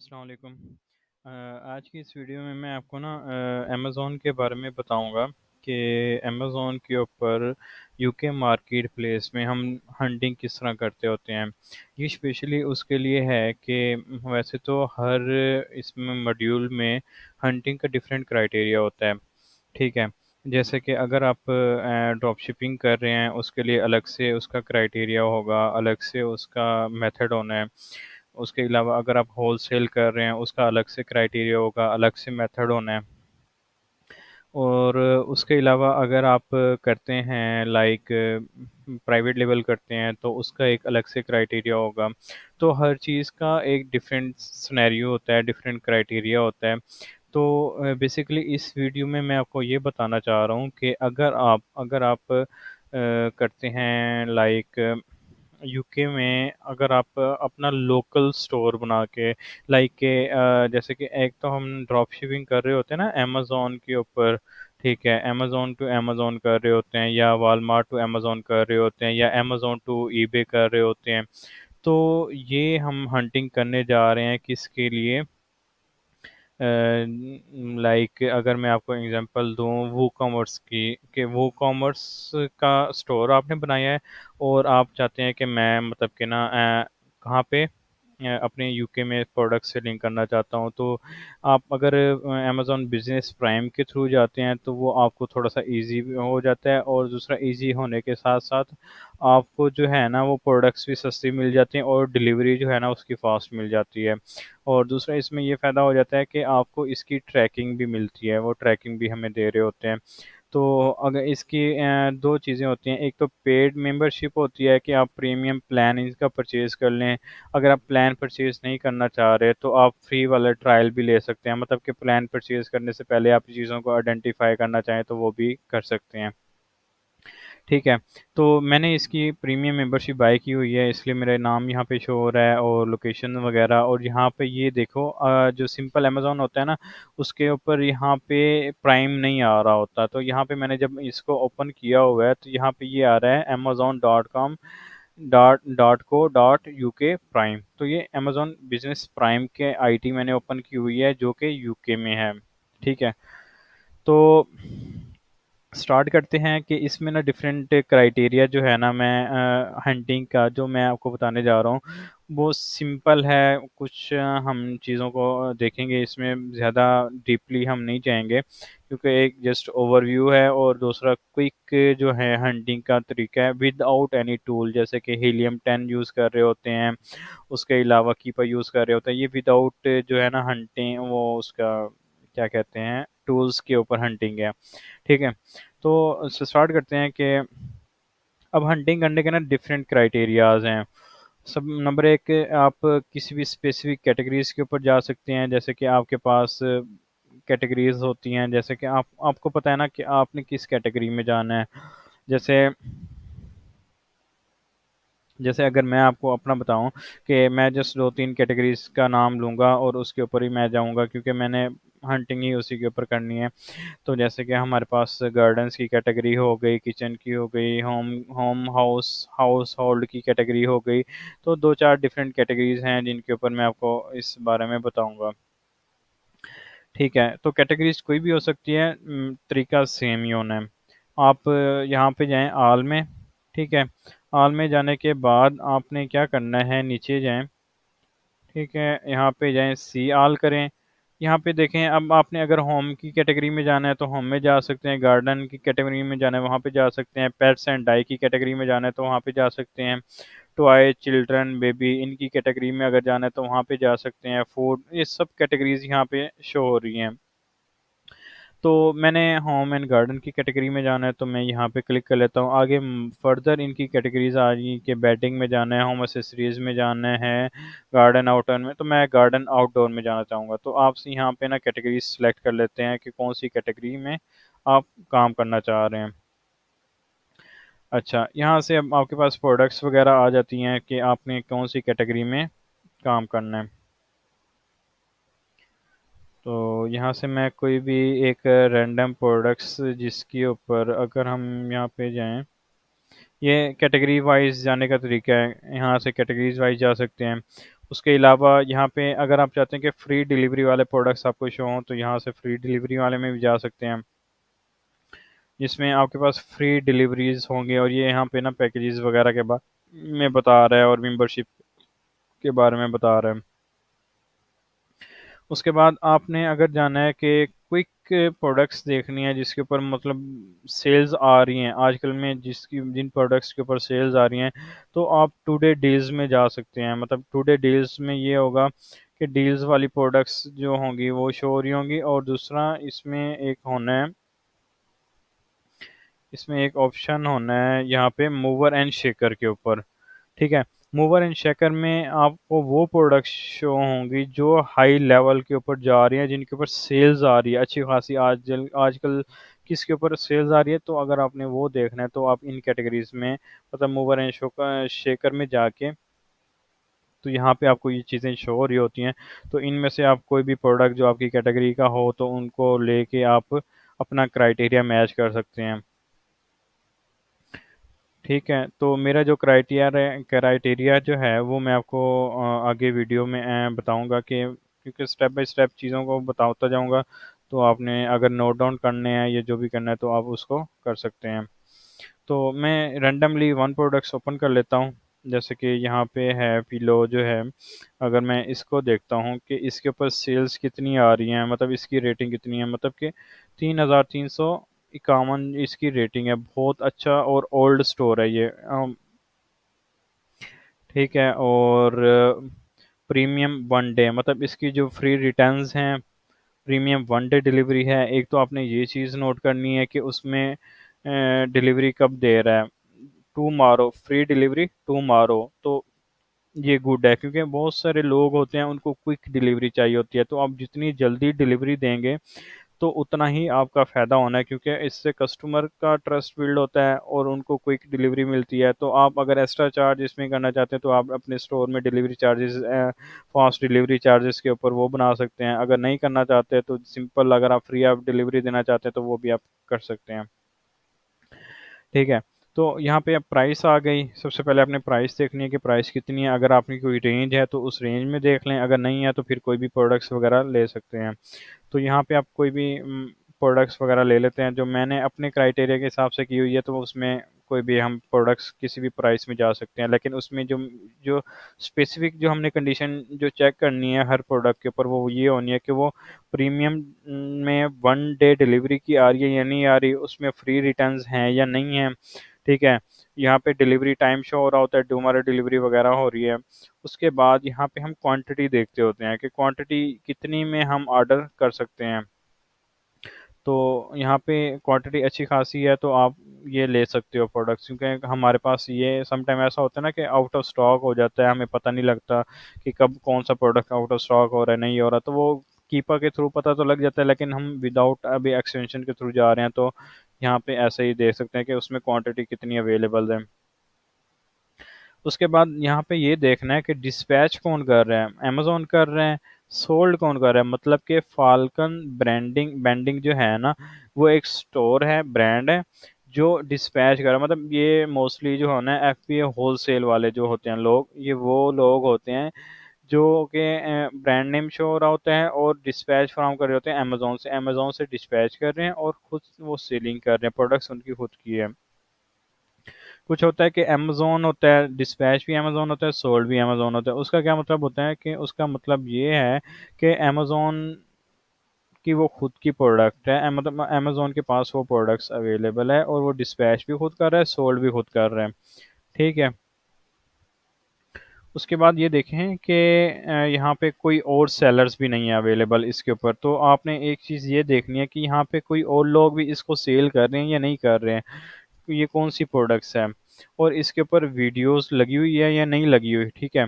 अस्सलाम वालेकुम। आज की इस वीडियो में मैं आपको ना अमेज़ॉन के बारे में बताऊंगा कि अमेज़ॉन के ऊपर यूके मार्केट प्लेस में हम हंटिंग किस तरह करते होते हैं। ये स्पेशली उसके लिए है कि वैसे तो हर इसमें मॉड्यूल में हंटिंग का डिफरेंट क्राइटेरिया होता है। ठीक है। जैसे कि अगर आप ड्रॉप शिपिंग कर रहे हैं उसके लिए अलग से उसका क्राइटेरिया होगा, अलग से उसका मेथड होना है। उसके अलावा अगर आप होलसेल कर रहे हैं उसका अलग से क्राइटेरिया होगा, अलग से मेथड होना है। और उसके अलावा अगर आप करते हैं लाइक प्राइवेट लेवल करते हैं तो उसका एक अलग से क्राइटेरिया होगा। तो हर चीज़ का एक डिफरेंट सिनेरियो होता है, डिफरेंट क्राइटेरिया होता है। तो बेसिकली इस वीडियो में मैं आपको ये बताना चाह रहा हूँ कि अगर आप करते हैं लाइक यूके में, अगर आप अपना लोकल स्टोर बना के लाइक के जैसे कि एक तो हम ड्रॉप शिपिंग कर रहे होते हैं ना अमेज़ॉन के ऊपर। ठीक है, अमेज़ॉन टू अमेज़ॉन कर रहे होते हैं या वालमार्ट टू अमेज़ॉन कर रहे होते हैं या अमेज़ॉन टू ईबे कर रहे होते हैं। तो ये हम हंटिंग करने जा रहे हैं किसके लिए? लाइक अगर मैं आपको एग्जांपल दूं वो कॉमर्स की, कि वो कॉमर्स का स्टोर आपने बनाया है और आप चाहते हैं कि मैं मतलब कि ना कहाँ पे अपने यूके में प्रोडक्ट सेलिंग करना चाहता हूँ। तो आप अगर अमेज़ॉन बिजनेस प्राइम के थ्रू जाते हैं तो वो आपको थोड़ा सा इजी भी हो जाता है, और दूसरा इजी होने के साथ साथ आपको जो है ना वो प्रोडक्ट्स भी सस्ती मिल जाती हैं और डिलीवरी जो है ना उसकी फास्ट मिल जाती है। और दूसरा इसमें ये फ़ायदा हो जाता है कि आपको इसकी ट्रैकिंग भी मिलती है, वो ट्रैकिंग भी हमें दे रहे होते हैं। तो अगर इसकी दो चीज़ें होती हैं, एक तो पेड मेंबरशिप होती है कि आप प्रीमियम प्लान इसका परचेज़ कर लें। अगर आप प्लान परचेज़ नहीं करना चाह रहे तो आप फ्री वाला ट्रायल भी ले सकते हैं, मतलब कि प्लान परचेज़ करने से पहले आप चीज़ों को आइडेंटिफ़ाई करना चाहें तो वो भी कर सकते हैं। ठीक है। तो मैंने इसकी प्रीमियम मेंबरशिप बाय की हुई है, इसलिए मेरा नाम यहाँ पे शो हो रहा है और लोकेशन वगैरह। और यहाँ पे ये देखो जो सिंपल अमेज़न होता है ना, उसके ऊपर यहाँ पे प्राइम नहीं आ रहा होता। तो यहाँ पे मैंने जब इसको ओपन किया हुआ है तो यहाँ पे ये आ रहा है amazon.com dot co dot UK prime. तो ये अमेज़न बिजनेस प्राइम के आईडी मैंने ओपन की हुई है जो कि यूके में है। ठीक है। तो स्टार्ट करते हैं कि इसमें ना डिफरेंट क्राइटेरिया जो है ना, मैं हंटिंग का जो मैं आपको बताने जा रहा हूँ वो सिंपल है। कुछ हम चीज़ों को देखेंगे, इसमें ज़्यादा डीपली हम नहीं जाएंगे क्योंकि एक जस्ट ओवरव्यू है। और दूसरा क्विक जो है हंटिंग का तरीका है विदाउट एनी टूल, जैसे कि हीलियम 10 यूज़ कर रहे होते हैं, उसके अलावा कीपर यूज़ कर रहे होते हैं। ये विदाउट जो है ना हंटिंग, वो उसका क्या कहते हैं, टूल्स के ऊपर हंटिंग है। ठीक है। तो स्टार्ट करते हैं कि अब हंटिंग करने के ना डिफरेंट क्राइटेरियाज हैं। सब नंबर एक, आप किसी भी स्पेसिफिक कैटेगरीज के ऊपर जा सकते हैं, जैसे कि आपके पास कैटेगरीज होती हैं, जैसे कि आपको पता है ना कि आपने किस कैटेगरी में जाना है। जैसे जैसे अगर मैं आपको अपना बताऊं कि मैं जस्ट दो तीन कैटेगरीज का नाम लूंगा और उसके ऊपर ही मैं जाऊंगा क्योंकि मैंने हंटिंग ही उसी के ऊपर करनी है। तो जैसे कि हमारे पास गार्डन्स की कैटेगरी हो गई, किचन की हो गई, home home house house hold की कैटेगरी हो गई। तो दो चार डिफरेंट कैटेगरीज हैं जिनके ऊपर मैं आपको इस बारे में बताऊंगा। ठीक है। तो कैटेगरीज कोई भी हो सकती है, तरीका सेम ही होना है। आप यहाँ पे जाएं आल में। ठीक है। आल में जाने के बाद आपने क्या करना है, नीचे जाएं। ठीक है, यहाँ पे जाएं, सी आल करें। यहाँ पे देखें, अब आपने अगर होम की कैटेगरी में जाना है तो होम में जा सकते हैं, गार्डन की कैटेगरी में जाना है वहाँ पे जा सकते हैं, पेट्स एंड डाई की कैटेगरी में जाना है तो वहाँ पे जा सकते हैं, टॉय चिल्ड्रन बेबी इनकी कैटेगरी में अगर जाना है तो वहाँ पे जा सकते हैं, फूड, ये सब कैटेगरीज यहाँ पे शो हो रही हैं। तो मैंने होम एंड गार्डन की कैटेगरी में जाना है तो मैं यहाँ पे क्लिक कर लेता हूँ। आगे फर्दर इनकी कैटेगरीज आ रही कि बेडिंग में जाना है, होम एसेसरीज में जाना है, गार्डन आउटडोर में। तो मैं गार्डन आउटडोर में जाना चाहूँगा। तो आप यहाँ पे ना कैटेगरीज सेलेक्ट कर लेते हैं कि कौन सी कैटेगरी में आप काम करना चाह रहे हैं। अच्छा, यहाँ से अब आपके पास प्रोडक्ट्स वगैरह आ जाती हैं कि आपने कौन सी कैटेगरी में काम करना है। तो यहाँ से मैं कोई भी एक रैंडम प्रोडक्ट्स जिसके ऊपर अगर हम यहाँ पे जाएं, ये कैटेगरी वाइज जाने का तरीका है, यहाँ से कैटेगरीज वाइज जा सकते हैं। उसके अलावा यहाँ पे अगर आप चाहते हैं कि फ्री डिलीवरी वाले प्रोडक्ट्स आपको शो हों तो यहाँ से फ्री डिलीवरी वाले में भी जा सकते हैं, जिसमें आपके पास फ्री डिलीवरीज होंगे। और ये यहाँ पे ना पैकेजेस वगैरह के बारे में बता रहा है और मेंबरशिप के बारे में बता रहा है। उसके बाद आपने अगर जाना है कि क्विक प्रोडक्ट्स देखनी है जिसके ऊपर मतलब सेल्स आ रही हैं आजकल में, जिसकी जिन प्रोडक्ट्स के ऊपर सेल्स आ रही हैं, तो आप टुडे डील्स में जा सकते हैं। मतलब टुडे डील्स में ये होगा कि डील्स वाली प्रोडक्ट्स जो होंगी वो शो हो रही होंगी। और दूसरा इसमें एक होना है, इसमें एक ऑप्शन होना है यहाँ पे मूवर एंड शेकर के ऊपर। ठीक है, मूवर एंड शेकर में आपको वो प्रोडक्ट्स शो होंगी जो हाई लेवल के ऊपर जा रही हैं, जिनके ऊपर सेल्स आ रही है अच्छी खासी। आजकल किसके ऊपर सेल्स आ रही है, तो अगर आपने वो देखना है तो आप इन कैटेगरीज में मतलब मूवर एंड शेकर में जाके, तो यहाँ पे आपको ये चीज़ें शो हो रही होती हैं। तो इनमें से आप कोई भी प्रोडक्ट जो आपकी कैटेगरी का हो तो उनको लेके आप अपना क्राइटेरिया मैच कर सकते हैं। ठीक है, तो मेरा जो क्राइटेरिया जो है वो मैं आपको आगे वीडियो में बताऊंगा कि, क्योंकि स्टेप बाय स्टेप चीज़ों को बताता जाऊंगा। तो आपने अगर नोट डाउन करने हैं या जो भी करना है तो आप उसको कर सकते हैं। तो मैं रैंडमली वन प्रोडक्ट्स ओपन कर लेता हूँ। जैसे कि यहाँ पे है पिलो जो है, अगर मैं इसको देखता हूँ कि इसके ऊपर सेल्स कितनी आ रही हैं, मतलब इसकी रेटिंग कितनी है, मतलब कि 3,351 इसकी रेटिंग है। बहुत अच्छा और ओल्ड स्टोर है ये। ठीक है, और प्रीमियम वन डे, मतलब इसकी जो फ्री रिटर्न्स हैं, प्रीमियम वन डे डिलीवरी है। एक तो आपने ये चीज़ नोट करनी है कि उसमें डिलीवरी कब दे रहा है, टू मारो, फ्री डिलीवरी टू मारो। तो ये गुड है, क्योंकि बहुत सारे लोग होते हैं उनको क्विक डिलीवरी चाहिए होती है। तो आप जितनी जल्दी डिलीवरी देंगे तो उतना ही आपका फ़ायदा होना है, क्योंकि इससे कस्टमर का ट्रस्ट बिल्ड होता है और उनको क्विक डिलीवरी मिलती है। तो आप अगर एक्स्ट्रा चार्ज इसमें करना चाहते हैं तो आप अपने स्टोर में delivery charges, fast delivery charges के ऊपर वो बना सकते हैं। अगर नहीं करना चाहते तो सिंपल, अगर आप फ्री ऑफ डिलीवरी देना चाहते हैं तो वो भी आप कर सकते हैं। ठीक है, तो यहाँ पे अब प्राइस आ गई। सबसे पहले आपने प्राइस देखनी है कि प्राइस कितनी है। अगर आपकी कोई रेंज है तो उस रेंज में देख लें, अगर नहीं है तो फिर कोई भी प्रोडक्ट्स वगैरह ले सकते हैं। तो यहाँ पे आप कोई भी प्रोडक्ट्स वगैरह ले लेते हैं जो मैंने अपने क्राइटेरिया के हिसाब से की हुई है। तो उसमें कोई भी हम प्रोडक्ट्स किसी भी प्राइस में जा सकते हैं, लेकिन उसमें जो जो स्पेसिफिक जो हमने कंडीशन जो चेक करनी है हर प्रोडक्ट के ऊपर, वो ये होनी है कि वो प्रीमियम में वन डे डिलीवरी की आ रही है या नहीं आ रही, उसमें फ्री रिटर्न्स हैं या नहीं है। ठीक है, यहाँ पे डिलीवरी टाइम शो हो रहा होता है, टुमारो डिलीवरी वगैरह हो रही है। उसके बाद यहाँ पे हम क्वांटिटी देखते होते हैं कि क्वांटिटी कितनी में हम ऑर्डर कर सकते हैं। तो यहाँ पे क्वांटिटी अच्छी खासी है तो आप ये ले सकते हो प्रोडक्ट्स, क्योंकि हमारे पास ये सम टाइम ऐसा होता है ना कि आउट ऑफ स्टॉक हो जाता है, हमें पता नहीं लगता कि कब कौन सा प्रोडक्ट आउट ऑफ स्टॉक हो रहा है नहीं हो रहा। तो वो कीपर के थ्रू पता तो लग जाता है, लेकिन हम विदाउट अभी एक्सटेंशन के थ्रू जा रहे हैं तो यहाँ पे ऐसे ही देख सकते हैं कि उसमें क्वांटिटी कितनी अवेलेबल है। उसके बाद यहाँ पे ये देखना है कि डिस्पैच कौन कर रहा है, अमेजोन कर रहे हैं, सोल्ड कौन कर रहा है। मतलब कि फाल्कन ब्रांडिंग जो है ना, वो एक स्टोर है, ब्रांड है जो डिस्पैच कर रहा है। मतलब ये मोस्टली जो होना है एफपीए होलसेल वाले जो होते हैं लोग, ये वो लोग होते हैं जो कि ब्रांड नेम शो हो रहा होता है और डिस्पैच फ्रॉम कर रहे होते हैं अमेजोन से डिस्पैच कर रहे हैं और खुद वो सेलिंग कर रहे हैं, प्रोडक्ट्स उनकी खुद की है। कुछ होता है कि अमेजोन होता है, डिस्पैच भी अमेजोन होता है, सोल्ड भी अमेजोन होता है। उसका क्या मतलब होता है कि उसका मतलब ये है कि अमेजोन की वो खुद की प्रोडक्ट है, मतलब अमेजोन के पास वो प्रोडक्ट्स अवेलेबल है और वो डिस्पैच भी खुद कर रहा है, सोल्ड भी खुद कर रहा है। ठीक है, उसके बाद ये देखें कि यहाँ पे कोई और सेलर्स भी नहीं है अवेलेबल इसके ऊपर। तो आपने एक चीज़ ये देखनी है कि यहाँ पे कोई और लोग भी इसको सेल कर रहे हैं या नहीं कर रहे हैं, ये कौन सी प्रोडक्ट्स है और इसके ऊपर वीडियोस लगी हुई है या नहीं लगी हुई। ठीक है,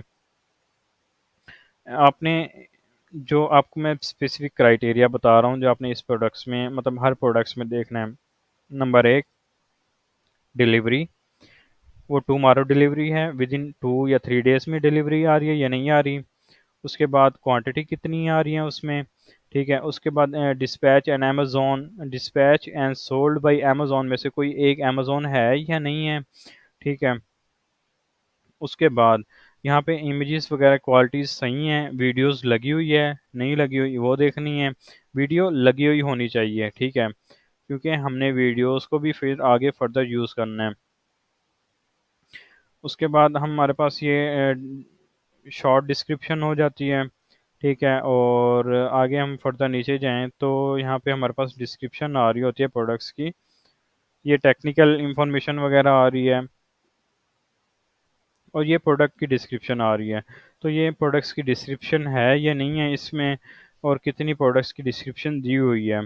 आपने जो आपको मैं स्पेसिफिक क्राइटेरिया बता रहा हूँ जो आपने इस प्रोडक्ट्स में मतलब हर प्रोडक्ट्स में देखना है। नंबर एक, डिलीवरी, वो टुमारो डिलीवरी है, विद इन 2 या 3 डेज में डिलीवरी आ रही है या नहीं आ रही। उसके बाद क्वांटिटी कितनी आ रही है उसमें। ठीक है, उसके बाद dispatch and sold by Amazon में से कोई एक अमेजोन है या नहीं है। ठीक है, उसके बाद यहाँ पे इमेजेस वगैरह क्वालिटीज़ सही हैं, वीडियोस लगी हुई है, नहीं लगी हुई वो देखनी है। वीडियो लगी हुई होनी चाहिए, ठीक है, क्योंकि हमने वीडियोस को भी फिर आगे फर्दर यूज़ करना है। उसके बाद हमारे पास ये शॉर्ट डिस्क्रिप्शन हो जाती है, ठीक है। और आगे हम फर्दर नीचे जाएं तो यहाँ पे हमारे पास डिस्क्रिप्शन आ रही होती है प्रोडक्ट्स की, ये टेक्निकल इंफॉर्मेशन वगैरह आ रही है, और ये प्रोडक्ट की डिस्क्रिप्शन आ रही है। तो ये प्रोडक्ट्स की डिस्क्रिप्शन है या नहीं है इसमें, और कितनी प्रोडक्ट्स की डिस्क्रिप्शन दी हुई है,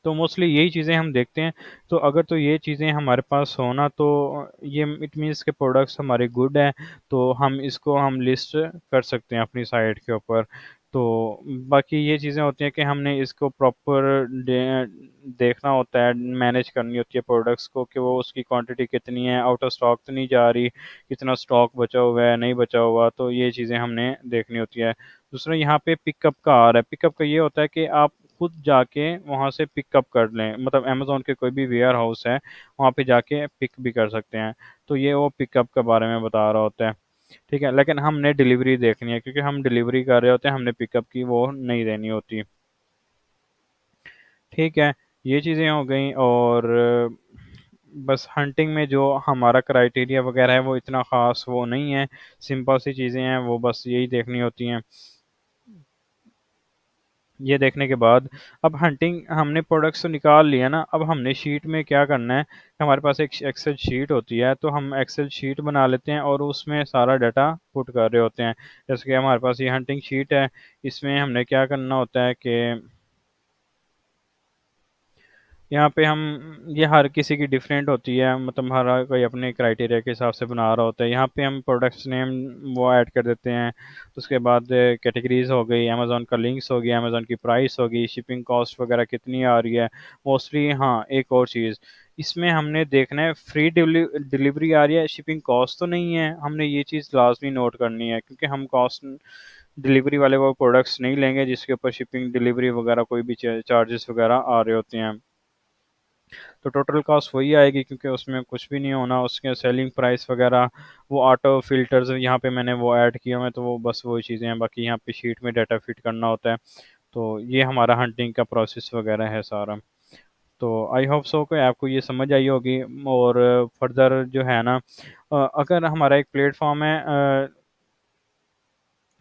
तो मोस्टली यही चीज़ें हम देखते हैं। तो अगर तो ये चीज़ें हमारे पास होना तो ये इट मीन्स के प्रोडक्ट्स हमारे गुड हैं, तो हम इसको हम लिस्ट कर सकते हैं अपनी साइट के ऊपर। तो बाकी ये चीज़ें होती हैं कि हमने इसको प्रॉपर देखना होता है, मैनेज करनी होती है प्रोडक्ट्स को कि वो उसकी क्वांटिटी कितनी है, आउट ऑफ स्टॉक तो नहीं जा रही, कितना स्टॉक बचा हुआ है नहीं बचा हुआ, तो ये चीज़ें हमने देखनी होती है। दूसरा यहाँ पे पिकअप का आ रहा है। पिकअप का ये होता है कि आप खुद जाके वहाँ से पिकअप कर लें, मतलब अमेज़ोन के कोई भी वेयर हाउस है वहाँ पे जाके पिक भी कर सकते हैं। तो ये वो पिकअप के बारे में बता रहा होता है, ठीक है। लेकिन हमने डिलीवरी देखनी है, क्योंकि हम डिलीवरी कर रहे होते हैं, हमने पिकअप की वो नहीं देनी होती, ठीक है। ये चीज़ें हो गई। और बस हंटिंग में जो हमारा क्राइटेरिया वगैरह है वो इतना ख़ास वो नहीं है, सिंपल सी चीज़ें हैं, वो बस यही देखनी होती हैं। ये देखने के बाद अब हंटिंग हमने प्रोडक्ट्स तो निकाल लिया ना, अब हमने शीट में क्या करना है, हमारे पास एक एक्सेल शीट होती है, तो हम एक्सेल शीट बना लेते हैं और उसमें सारा डाटा पुट कर रहे होते हैं। जैसे कि हमारे पास ये हंटिंग शीट है, इसमें हमने क्या करना होता है कि यहाँ पे हम, ये हर किसी की डिफरेंट होती है, मतलब हर कोई अपने क्राइटेरिया के हिसाब से बना रहा होता है। यहाँ पे हम प्रोडक्ट्स नेम वो ऐड कर देते हैं। उसके बाद कैटेगरीज हो गई, अमेज़ोन का लिंक्स हो गया, अमेज़ोन की प्राइस होगी, शिपिंग कॉस्ट वगैरह कितनी आ रही है मोस्टली। हाँ, एक और चीज़ इसमें हमने देखना है, फ्री डिलीवरी आ रही है, शिपिंग कॉस्ट तो नहीं है, हमने ये चीज़ लाजमी नोट करनी है, क्योंकि हम कॉस्ट डिलीवरी वाले वो प्रोडक्ट्स नहीं लेंगे जिसके ऊपर शिपिंग डिलीवरी वगैरह कोई भी चार्जेस वगैरह आ रहे होते हैं। तो टोटल कॉस्ट वही आएगी, क्योंकि उसमें कुछ भी नहीं होना, उसके सेलिंग प्राइस वगैरह वो ऑटो फिल्टर्स यहाँ पे मैंने वो ऐड किए हुए हैं, तो वो बस वही चीज़ें हैं, बाकी यहाँ पे शीट में डाटा फिट करना होता है। तो ये हमारा हंटिंग का प्रोसेस वगैरह है सारा। तो आई होप सो कि आपको ये समझ आई होगी। और फर्दर जो है ना, अगर हमारा एक प्लेटफॉर्म है,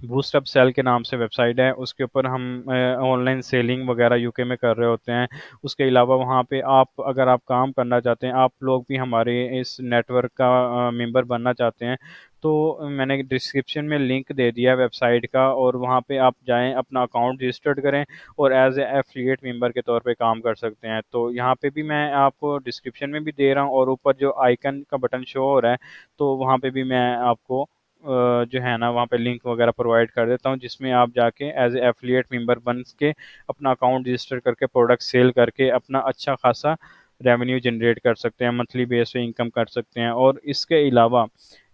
बूस्ट अप सेल के नाम से वेबसाइट है, उसके ऊपर हम ऑनलाइन सेलिंग वगैरह यूके में कर रहे होते हैं। उसके अलावा वहाँ पे आप, अगर आप काम करना चाहते हैं, आप लोग भी हमारे इस नेटवर्क का मेंबर बनना चाहते हैं, तो मैंने डिस्क्रिप्शन में लिंक दे दिया है वेबसाइट का, और वहाँ पे आप जाएं, अपना अकाउंट रजिस्टर्ड करें, और एज ए एफिलिएट मेंबर के तौर पे काम कर सकते हैं। तो यहाँ पे भी मैं आपको डिस्क्रिप्शन में भी दे रहा हूँ, और ऊपर जो आइकन का बटन शो हो रहा है, तो वहाँ पे भी मैं आपको जो है ना वहाँ पे लिंक वगैरह प्रोवाइड कर देता हूँ, जिसमें आप जाके एज ए एफिलिएट मेंबर बन के अपना अकाउंट रजिस्टर करके प्रोडक्ट सेल करके अपना अच्छा खासा रेवेन्यू जनरेट कर सकते हैं, मंथली बेस पे इनकम कर सकते हैं। और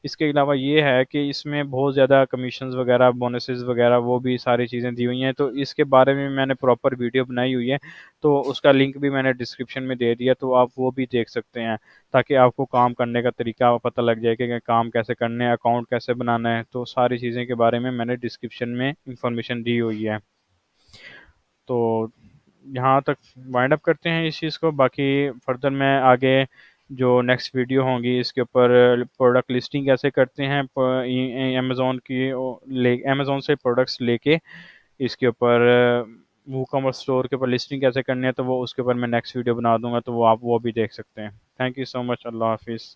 इसके अलावा ये है कि इसमें बहुत ज़्यादा कमीशंस वगैरह, बोनसेस वगैरह, वो भी सारी चीज़ें दी हुई हैं, तो इसके बारे में मैंने प्रॉपर वीडियो बनाई हुई है, तो उसका लिंक भी मैंने डिस्क्रिप्शन में दे दिया, तो आप वो भी देख सकते हैं, ताकि आपको काम करने का तरीका पता लग जाए कि काम कैसे करने हैं, अकाउंट कैसे बनाना है, तो सारी चीज़ें के बारे में मैंने डिस्क्रिप्शन में इंफॉर्मेशन दी हुई है। तो यहाँ तक वाइंड अप करते हैं इस चीज़ को, बाकी फर्दर मैं आगे जो नेक्स्ट वीडियो होंगी इसके ऊपर प्रोडक्ट लिस्टिंग कैसे करते हैं अमेज़ोन की, ले अमेज़ोन से प्रोडक्ट्स लेके इसके ऊपर वो कॉमर्स स्टोर के ऊपर लिस्टिंग कैसे करनी है, तो वो उसके ऊपर मैं नेक्स्ट वीडियो बना दूंगा, तो वो आप वो भी देख सकते हैं। Thank you so much. अल्लाह हाफिज़।